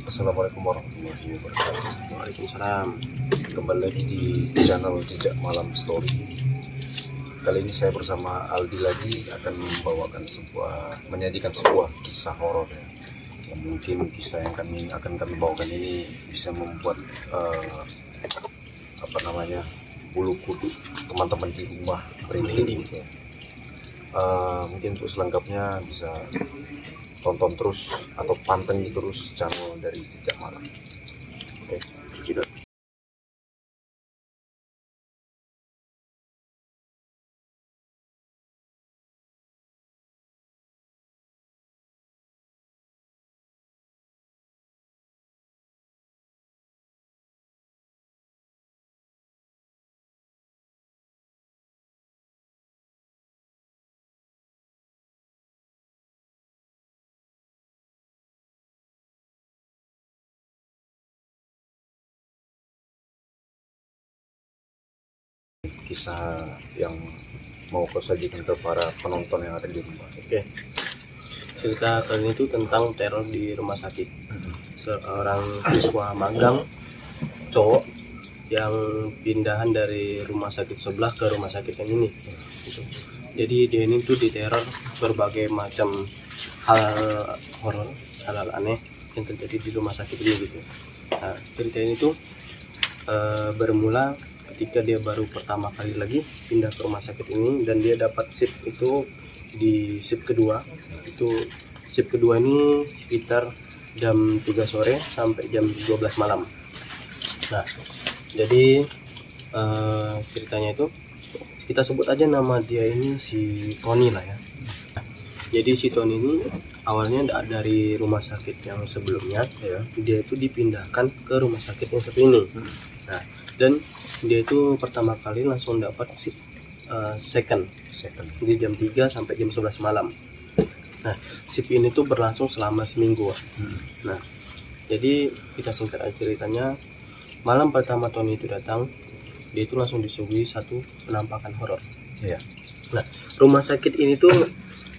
Assalamualaikum warahmatullahi wabarakatuh. Waalaikumsalam. Kembali lagi di channel Jejak Malam Story. Kali ini saya bersama Aldi lagi akan menyajikan sebuah kisah horor ya. Yang mungkin kisah yang akan kami bawakan ini bisa membuat bulu kuduk teman-teman di rumah merinding gitu ya. Mungkin untuk selengkapnya bisa tonton terus atau pantengin terus channel dari Jejak Malam. Oke, tidak. Kisah yang mau kau sajikan ke para penonton yang ada di rumah. Oke. Cerita kali ini tuh tentang teror di rumah sakit. Seorang siswa magang cowok yang pindahan dari rumah sakit sebelah ke rumah sakit yang ini. Jadi dia ini tuh diteror berbagai macam hal horor, hal aneh yang terjadi di rumah sakit ini gitu. Nah, cerita ini tuh bermula ketika dia baru pertama kali lagi pindah ke rumah sakit ini, dan dia dapat shift itu di shift kedua. Itu shift kedua ini sekitar jam 3 sore sampai jam 12 malam. Nah, jadi ceritanya itu kita sebut aja nama dia ini si Tony lah ya. Jadi si Tony ini awalnya dari rumah sakit yang sebelumnya ya, dia itu dipindahkan ke rumah sakit yang satu ini. Nah, dan dia itu pertama kali langsung dapat shift second di jam 3 sampai jam 11 malam. Nah, shift ini tuh berlangsung selama seminggu. Nah, jadi kita singkat aja ceritanya. Malam pertama Tony itu datang, dia itu langsung disuguhi satu penampakan horor. Iya. Nah, rumah sakit ini tuh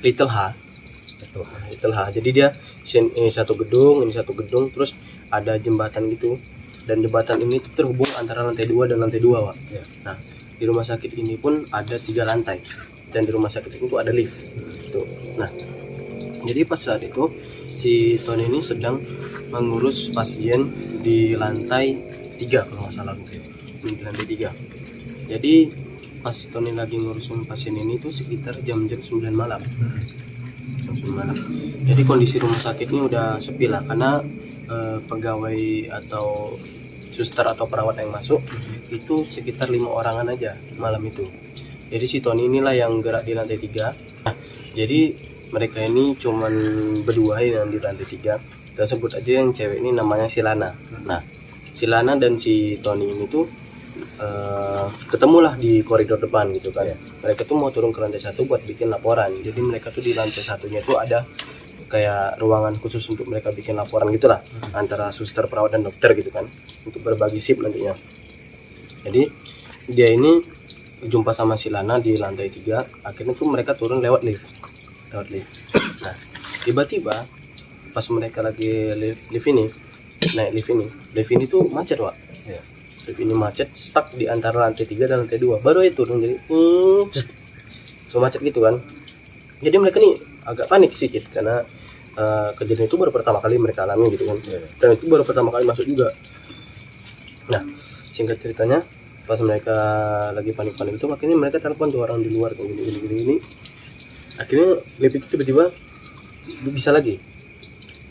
Little H. Jadi dia ini satu gedung, terus ada jembatan gitu. Dan jembatan ini terhubung antara lantai 2 dan lantai 2, Pak. Ya. Nah, di rumah sakit ini pun ada 3 lantai, dan di rumah sakit itu ada lift. Tuh. Nah, jadi pas saat itu si Tony ini sedang mengurus pasien di lantai 3 kalau nggak salah, di lantai 3. Jadi pas Tony lagi ngurusin pasien ini tuh sekitar jam-jam 9 malam. Jam 9 malam. Jadi kondisi rumah sakit ini udah sepi lah, karena pegawai atau suster atau perawat yang masuk itu sekitar 5 orangan aja malam itu. Jadi si Tony inilah yang gerak di lantai 3. Nah, jadi mereka ini cuman berdua yang di lantai 3. Kita sebut aja yang cewek ini namanya Silana. Nah, Silana dan si Tony ini tuh ketemulah di koridor depan gitu kan ya. Mereka tuh mau turun ke lantai 1 buat bikin laporan. Jadi mereka tuh di lantai 1-nya tuh ada kayak ruangan khusus untuk mereka bikin laporan gitulah, antara suster, perawat, dan dokter gitu kan, untuk berbagi shift nantinya. Jadi dia ini jumpa sama si Lana di lantai 3. Akhirnya tuh mereka turun lewat lift. Nah, tiba-tiba pas mereka lagi naik lift ini tuh macet, Pak. Ya. Lift ini macet, stuck di antara lantai 3 dan lantai 2. Baru itu turun, jadi so macet gitu kan. Jadi mereka nih agak panik sedikit, karena kejadian itu baru pertama kali mereka alami gitu kan. Dan itu baru pertama kali masuk juga. Nah, singkat ceritanya, pas mereka lagi panik-panik itu, akhirnya mereka telepon tuh orang di luar kayak gini. Akhirnya lift itu tiba-tiba bisa lagi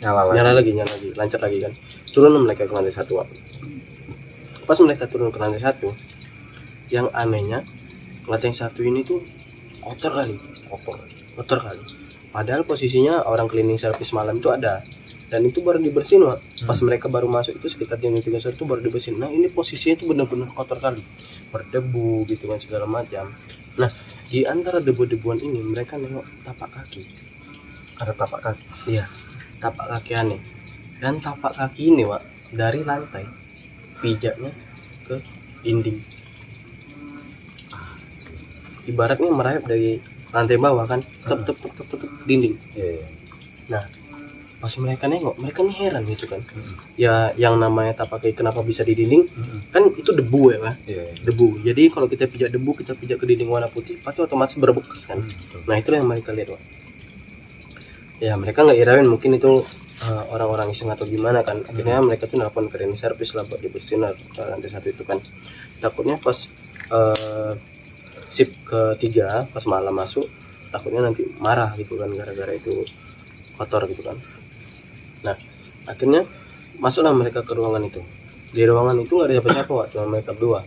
nyala lagi, lancar lagi kan. Turun mereka ke lantai 1. Pas mereka turun ke lantai 1, yang anehnya lantai 1 ini tuh kotor kali. Padahal posisinya orang cleaning service malam itu ada, dan itu baru dibersihin, Pak. Pas mereka baru masuk itu sekitar jam 3 sore itu baru dibersihin. Nah, ini posisinya itu benar-benar kotor kali, berdebu gitu kan, segala macam. Nah, di antara debu-debuan ini mereka nengok tapak kaki. Ada tapak kaki. Iya, tapak kaki aneh. Dan tapak kaki ini, Pak, dari lantai pijaknya ke dinding. Ibaratnya merayap dari lantai bawah kan, tep dinding. Yeah. Nah, Pas mereka nengok, mereka nih heran gitu kan. Ya yang namanya tapakai kenapa bisa di dinding, kan itu debu ya Pak. Iya. Debu. Jadi kalau kita pijak debu, kita pijak ke dinding warna putih, pasti otomatis berbekas kan. Nah itu yang mereka lihat Pak. Ya mereka nggak irain mungkin itu orang-orang iseng atau gimana kan. Akhirnya mereka tuh nelfon ke cleaning service lah buat dibersihin lantai 1 itu kan. Takutnya pas shift ketiga pas malam masuk, takutnya nanti marah gitu kan gara-gara itu kotor gitu kan. Nah akhirnya masuklah mereka ke ruangan itu. Di ruangan itu nggak ada siapa-siapa Wak, cuma mereka berdua.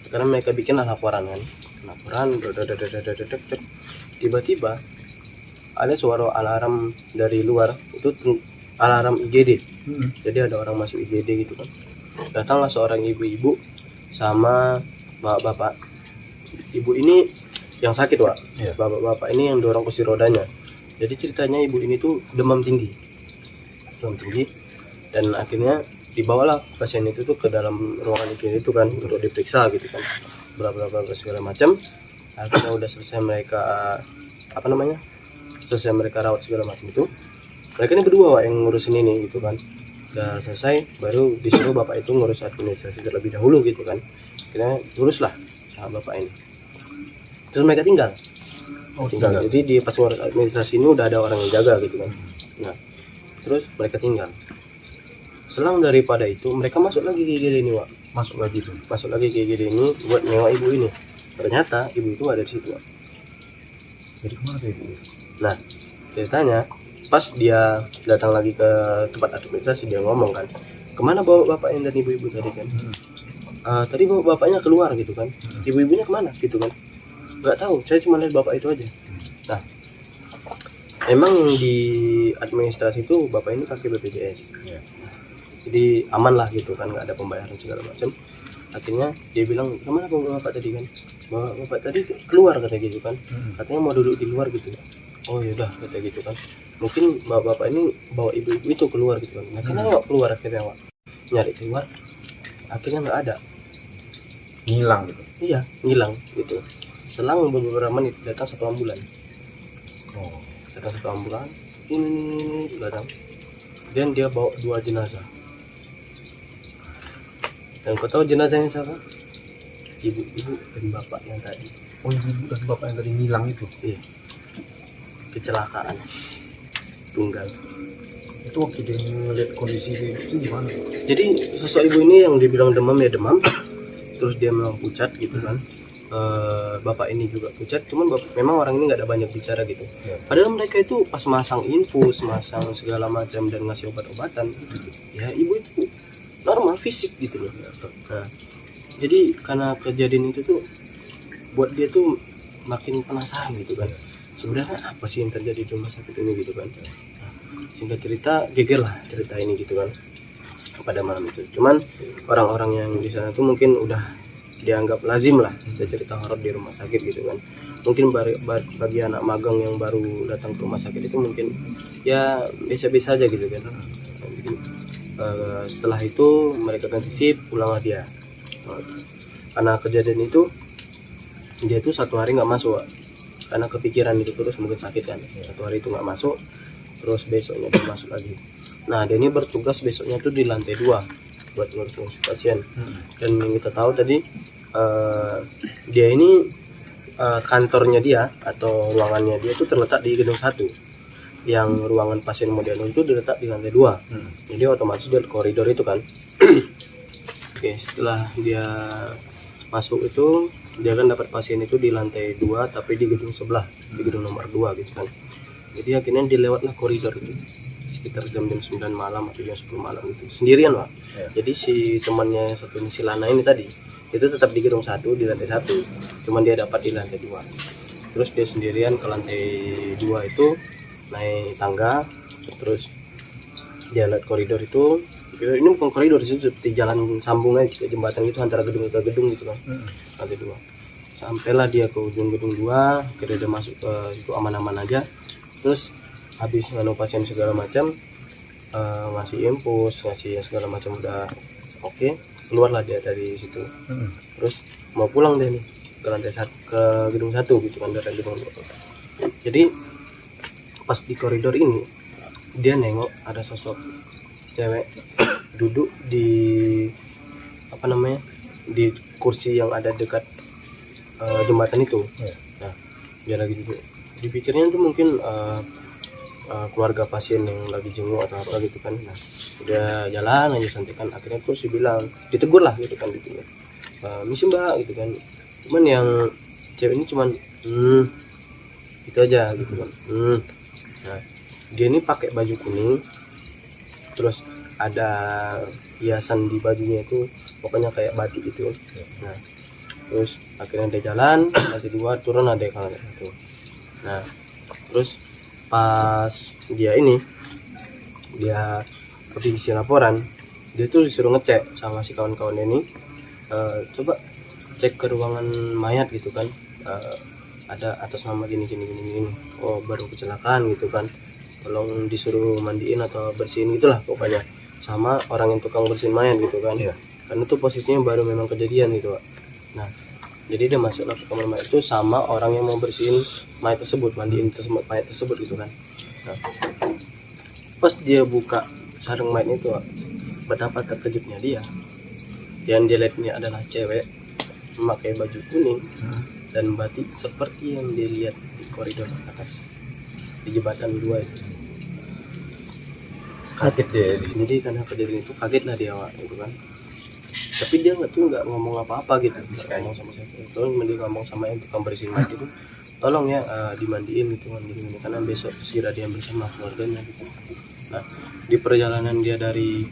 Karena mereka bikin laporan kan, tiba-tiba ada suara alarm dari luar, itu alarm IGD. Jadi ada orang masuk IGD gitu kan. Datanglah seorang ibu-ibu sama bapak-bapak. Ibu ini yang sakit Wak, bapak-bapak ini yang dorong kursi rodanya. Jadi ceritanya ibu ini tuh demam tinggi, dan akhirnya dibawalah pasien itu tuh ke dalam ruangan IGD itu kan untuk diperiksa gitu kan, berapa segala macam. Akhirnya udah selesai mereka selesai mereka rawat segala macam itu, mereka ini berdua Wak, yang ngurusin ini gitu kan. Udah selesai baru disuruh bapak itu ngurus administrasi terlebih dahulu gitu kan. Akhirnya uruslah sama bapak ini, terus mereka tinggal. Jadi di pas ngurus administrasi ini udah ada orang yang jaga gitu kan. Nah terus mereka tinggal. Selang daripada itu mereka masuk lagi ke IGD ini Wak. Masuk lagi ke IGD ini buat nyewa ibu ini. Ternyata ibu itu ada di situ Wak. Jadi kemana ibu? Nah ceritanya pas dia datang lagi ke tempat administrasi, dia ngomong kan, kemana bawa bapaknya dan ibu-ibu tadi kan. Tadi bawa bapaknya keluar gitu kan. Ibu-ibunya kemana gitu kan. Nggak tahu, saya cuma lihat bapak itu aja. Nah emang di administrasi itu bapak ini pakai BPJS jadi aman lah gitu kan, nggak ada pembayaran segala macam. Akhirnya dia bilang, kemana bapak tadi kan, bapak tadi keluar katanya gitu kan, katanya mau duduk di luar gitu. Oh yaudah katanya gitu kan, mungkin bapak ini bawa ibu-ibu itu keluar gitu kan. Nah karena nggak keluar, akhirnya Wak nyari keluar, akhirnya nggak ada, Ngilang gitu. iya ngilang gitu. Selang beberapa menit datang satu ambulan. Datang satu ambulan ini datang, dan dia bawa 2 jenazah. Dan kau tahu jenazahnya siapa? Ibu dan bapak yang tadi. Oh ibu dan bapak yang tadi ngilang itu? Iya. Kecelakaan tunggal. Itu waktu dia ngeliat kondisi itu gimana? Jadi sosok ibu ini yang dibilang demam ya demam, terus dia memang pucat gitu kan. Bapak ini juga pucat, cuman memang orang ini nggak ada banyak bicara gitu. Padahal mereka itu pas masang infus, masang segala macam dan ngasih obat-obatan gitu. Ya ibu itu normal fisik gitu loh. Nah, jadi karena kejadian itu tuh buat dia tuh makin penasaran gitu kan. Sebenarnya apa sih yang terjadi di rumah sakit ini gitu kan. Nah, singkat cerita geger lah cerita ini gitu kan pada malam itu. Cuman orang-orang yang di sana tuh mungkin udah dianggap lazim lah cerita horor di rumah sakit gitu kan. Mungkin bagi anak magang yang baru datang ke rumah sakit itu mungkin ya biasa-biasa aja gitu kan. Jadi, setelah itu mereka ganti shift, pulanglah dia. Karena kejadian itu dia tuh 1 hari nggak masuk karena kepikiran itu terus, mungkin sakit kan. 1 hari itu nggak masuk, terus besoknya dia masuk lagi. Nah dia ini bertugas besoknya tuh di lantai 2 buat ngurus pasien. Dan yang kita tahu tadi dia ini kantornya dia atau ruangannya dia itu terletak di gedung 1, yang ruangan pasien modern itu diletak di lantai 2. Jadi otomatis dia koridor itu kan. Oke, setelah dia masuk itu dia kan dapat pasien itu di lantai 2 tapi di gedung sebelah, di gedung nomor 2 gitu kan. Jadi akhirnya dilewatlah koridor itu sekitar jam-jam 9 malam atau jam 10 malam itu sendirian Pak. Jadi si temannya satu si Lana ini tadi itu tetap di gedung 1 di lantai 1, cuman dia dapat di lantai 2. Terus dia sendirian ke lantai 2 itu naik tangga, terus dia lihat koridor itu. Ini bukan koridor sih, seperti jalan sambung aja, jembatan gitu antara gedung ke gedung gitu kan. Lantai 2. Sampailah dia ke ujung gedung 2, kira dia masuk ke situ aman-aman aja. Terus habis nganu pasien segala macam, ngasih infus, ngasih segala macam udah oke, keluarlah dia dari situ. Terus mau pulang deh nih ke lantai 1, ke gedung 1 gitu kan, dari gedung 2. Jadi pas di koridor ini dia nengok ada sosok cewek duduk di apa namanya di kursi yang ada dekat jembatan itu. Nah, dia lagi duduk, dipikirnya itu mungkin keluarga pasien yang lagi jenguk atau apa gitu kan. Nah, udah jalan aja santai kan, akhirnya terus dibilang, ditegur lah gitu kan, ditegur, misi mbak gitu kan, cuman yang cewek ini cuman itu aja gitu kan. Nah, dia ini pakai baju kuning, terus ada hiasan di bajunya itu pokoknya kayak batik gitu. Nah, terus akhirnya dia jalan, lagi di luar turun ada kalau itu. Nah, terus pas dia pergi isi laporan, dia tuh disuruh ngecek sama si kawan-kawan ini, coba cek ke ruangan mayat gitu kan, ada atas nama gini. Oh, baru kecelakaan gitu kan, tolong disuruh mandiin atau bersihin gitulah pokoknya, sama orang yang tukang bersihin mayat gitu kan. Karena itu posisinya baru memang kejadian gitu Pak. Nah, jadi dia masuklah ke kamar mayat itu sama orang yang mau bersihin mayat tersebut, mandiin mayat tersebut gitu kan. Nah, pas dia buka sarung mayat itu, betapa terkejutnya dia. Yang dia lihat ini adalah cewek memakai baju kuning dan batik seperti yang dia lihat di koridor atas di jembatan 2 itu. Kaget dia. Jadi karena kejadian itu kaget lah dia gitu kan. Tapi dia nggak ngomong apa-apa gitu, nggak ngomong sama siapa. Terus dia ngomong sama yang tukang bersihin mayat itu, tolong ya dimandiin gitu kan, gini karena besok segera diambil sama keluarganya gitu. Nah, di perjalanan dia dari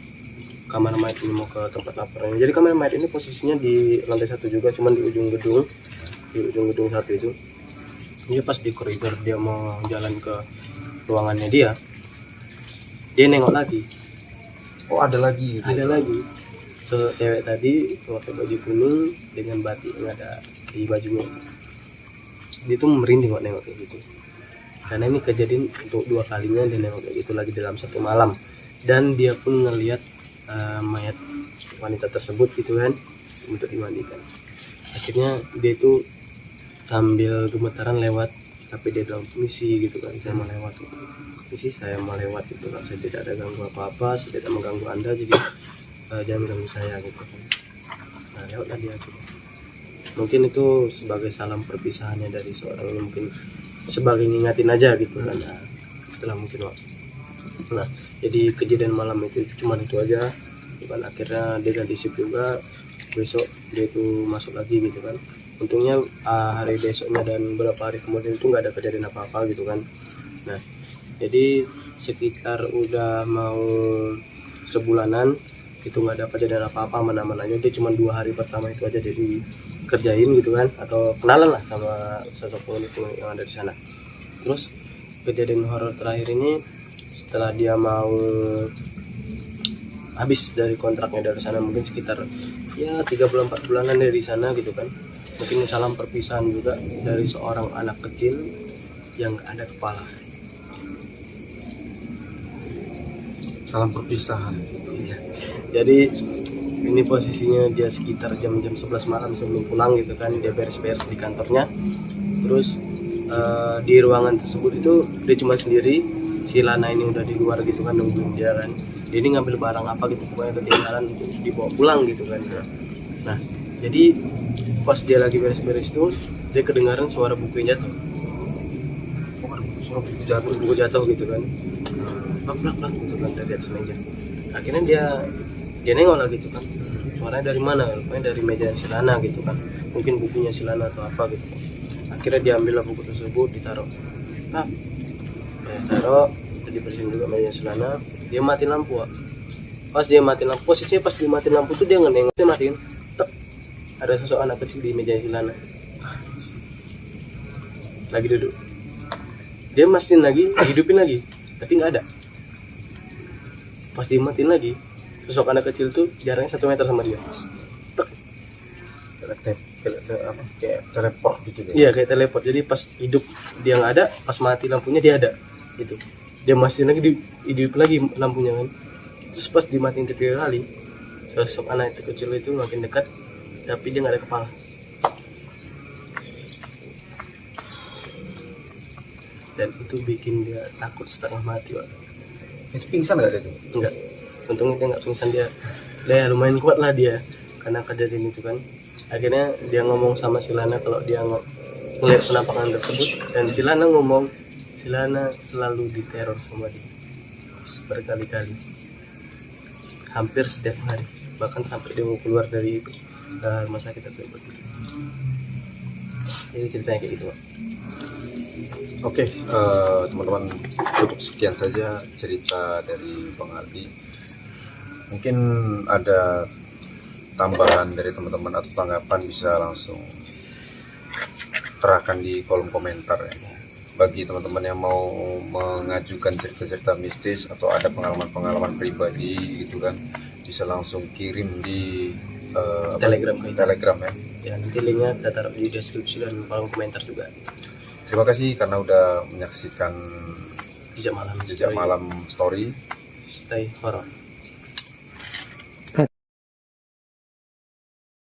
kamar mayat ini mau ke tempat laporannya, jadi kamar mayat ini posisinya di lantai 1 juga, cuman di ujung gedung 1 itu. Dia pas di koridor dia mau jalan ke ruangannya dia nengok lagi. Oh, ada lagi. So, cewek tadi pakai baju kuning dengan batik yang ada di bajunya. Dia tuh merinding kok nengok kayak gitu. Karena ini kejadian untuk 2 kalinya dia nengok kayak gitu lagi dalam 1 malam. Dan dia pun ngelihat mayat wanita tersebut gitu kan untuk dimandikan. Akhirnya dia itu sambil gemetaran lewat, tapi dia bilang misi gitu kan, saya mau lewat gitu. Misi, saya mau lewat gitu kan, saya tidak ada ganggu apa-apa, saya tidak mengganggu anda, jadi jangan ganggu saya gitu kan. Nah, lewatlah dia gitu. Mungkin itu sebagai salam perpisahannya dari seorang yang mungkin sebagai ngingatin aja gitu kan. Nah, itulah mungkin Wak. Nah, jadi kejadian malam itu cuma itu aja bukan, akhirnya dia ganti shift juga, besok dia itu masuk lagi gitu kan. Untungnya hari besoknya dan beberapa hari kemudian itu nggak ada kejadian apa-apa gitu kan. Nah, jadi sekitar udah mau sebulanan itu nggak ada kejadian apa-apa, aman-aman aja. Dia cuma 2 hari pertama itu aja jadi kerjain gitu kan, atau kenalan lah sama sosok penghuni yang ada di sana. Terus kejadian horor terakhir ini setelah dia mau habis dari kontraknya dari sana, mungkin sekitar ya 3-4 bulanan dari sana gitu kan. Mungkin salam perpisahan juga dari seorang anak kecil yang gak ada kepala. Salam perpisahan. Iya. Jadi ini posisinya dia sekitar jam-jam 11 malam sebelum pulang gitu kan, dia beres-beres di kantornya. Terus di ruangan tersebut itu dia cuma sendiri, si Lana ini udah di luar gitu kan nungguin dia kan. Dia ini ngambil barang apa gitu pokoknya ketinggalan, dibawa pulang gitu kan. Nah, jadi pas dia lagi beres-beres itu dia kedengaran suara buku yang jatuh. Suara buku jatuh gitu kan. Plak gitu kan dari atas meja. Akhirnya dia nengok lagi gitu kan, suaranya dari mana? Rupanya dari meja si Lana gitu kan, mungkin bukunya si Lana atau apa gitu. Akhirnya dia ambil buku tersebut, ditaruh, taruh, dibersihin juga meja si Lana. Dia matiin lampu. Pas dia matiin lampu, posisinya pas dia matiin lampu tuh dia nggak dia matiin, ada sosok anak kecil di meja si Lana lagi duduk. Dia mastiin lagi, hidupin lagi, tapi nggak ada. Pas dimatiin lagi, sosok anak kecil tuh jaraknya 1 meter sama dia. Kayak teleport gitu deh. Iya, kayak teleport. Jadi pas hidup dia nggak ada, pas mati lampunya dia ada gitu. Dia mastiin lagi, hidup lagi lampunya kan. Terus pas dimatiin ketiga kali, sosok anak kecil itu makin dekat, tapi dia nggak ada kepala. Dan itu bikin dia takut setengah mati, Pak. Itu pingsan nggak dia tuh? Enggak, untungnya dia nggak pingsan, dia lumayan kuat lah dia karena kejadian itu kan. Akhirnya dia ngomong sama si Lana kalau dia ngeliat penampakan tersebut, dan si Lana ngomong si Lana selalu diteror sama dia berkali-kali, hampir setiap hari, bahkan sampai dia mau keluar dari rumah sakit tersebut. Jadi ceritanya kayak gitu, Pak. Oke, teman-teman, cukup sekian saja cerita dari Bang Aldi. Mungkin ada tambahan dari teman-teman atau tanggapan bisa langsung terahkan di kolom komentar ya. Bagi teman-teman yang mau mengajukan cerita-cerita mistis atau ada pengalaman-pengalaman pribadi gitu kan, bisa langsung kirim di Telegram ya. Ya, nanti linknya kita taruh di deskripsi dan kolom komentar juga. Terima kasih karena udah menyaksikan Jejak Malam Jejak Malam Story. Stay horror.